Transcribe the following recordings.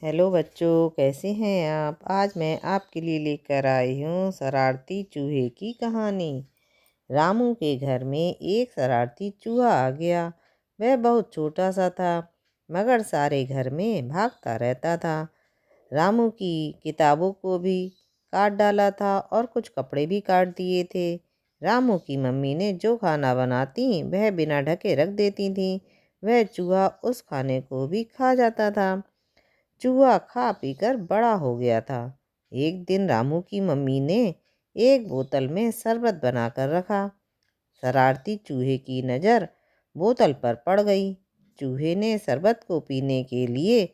Hello बच्चों, कैसे हैं आप। आज मैं आपके लिए लेकर आई हूँ शरारती चूहे की कहानी। रामू के घर में एक शरारती चूहा आ गया। वह बहुत छोटा सा था, मगर सारे घर में भागता रहता था। रामू की किताबों को भी काट डाला था और कुछ कपड़े भी काट दिए थे। रामू की मम्मी ने जो खाना बनाती वह बिना ढके रख देती थी। वह चूहा उस खाने को भी खा जाता था। चूहा खा पीकर बड़ा हो गया था। एक दिन रामू की मम्मी ने एक बोतल में शरबत बनाकर रखा। शरारती चूहे की नज़र बोतल पर पड़ गई। चूहे ने शरबत को पीने के लिए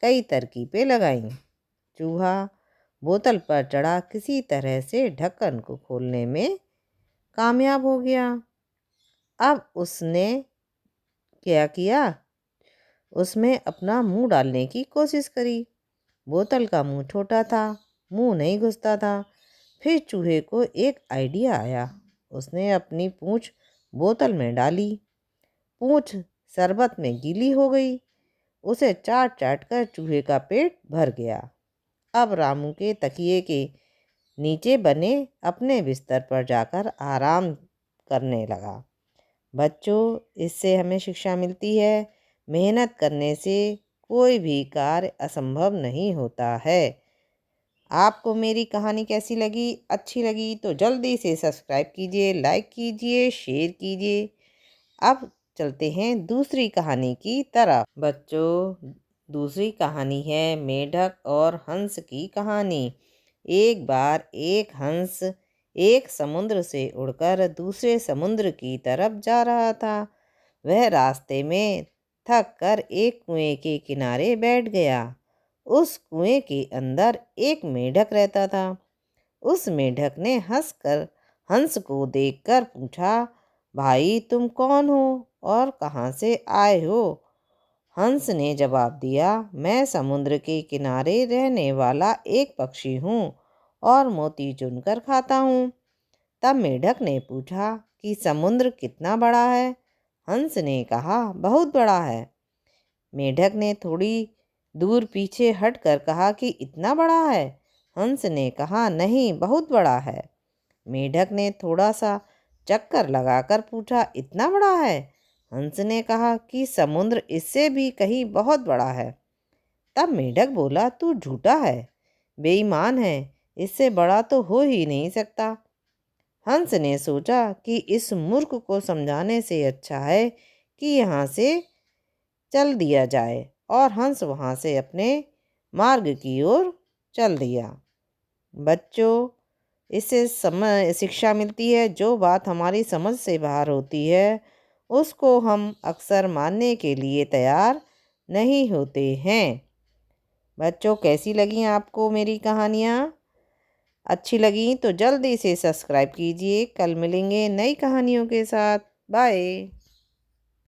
कई तरकीबें लगाईं। चूहा बोतल पर चढ़ा किसी तरह से ढक्कन को खोलने में कामयाब हो गया। अब उसने क्या किया, उसमें अपना मुंह डालने की कोशिश करी। बोतल का मुंह छोटा था, मुंह नहीं घुसता था। फिर चूहे को एक आइडिया आया। उसने अपनी पूंछ बोतल में डाली। पूंछ शरबत में गीली हो गई। उसे चाट चाट कर चूहे का पेट भर गया। अब रामू के तकिए के नीचे बने अपने बिस्तर पर जाकर आराम करने लगा। बच्चों, इससे हमें शिक्षा मिलती है, मेहनत करने से कोई भी कार्य असंभव नहीं होता है। आपको मेरी कहानी कैसी लगी? अच्छी लगी तो जल्दी से सब्सक्राइब कीजिए, लाइक कीजिए, शेयर कीजिए। अब चलते हैं दूसरी कहानी की तरफ। बच्चों, दूसरी कहानी है मेढक और हंस की कहानी। एक बार एक हंस एक समुद्र से उड़कर दूसरे समुद्र की तरफ जा रहा था। वह रास्ते में थक कर एक कुएं के किनारे बैठ गया। उस कुएं के अंदर एक मेढक रहता था। उस मेढक ने हंसकर हंस को देखकर पूछा, भाई तुम कौन हो और कहाँ से आए हो? हंस ने जवाब दिया, मैं समुद्र के किनारे रहने वाला एक पक्षी हूँ और मोती चुनकर खाता हूँ। तब मेढक ने पूछा कि समुद्र कितना बड़ा है? हंस ने कहा, बहुत बड़ा है। मेढक ने थोड़ी दूर पीछे हटकर कहा कि इतना बड़ा है? हंस ने कहा, नहीं, बहुत बड़ा है। मेढक ने थोड़ा सा चक्कर लगाकर पूछा, इतना बड़ा है? हंस ने कहा कि समुद्र इससे भी कहीं बहुत बड़ा है। तब मेढक बोला, तू झूठा है, बेईमान है, इससे बड़ा तो हो ही नहीं सकता। हंस ने सोचा कि इस मूर्ख को समझाने से अच्छा है कि यहाँ से चल दिया जाए, और हंस वहाँ से अपने मार्ग की ओर चल दिया। बच्चों, इससे शिक्षा मिलती है, जो बात हमारी समझ से बाहर होती है उसको हम अक्सर मानने के लिए तैयार नहीं होते हैं। बच्चों, कैसी लगी आपको मेरी कहानियाँ? अच्छी लगी तो जल्दी से सब्सक्राइब कीजिए। कल मिलेंगे नई कहानियों के साथ। बाय।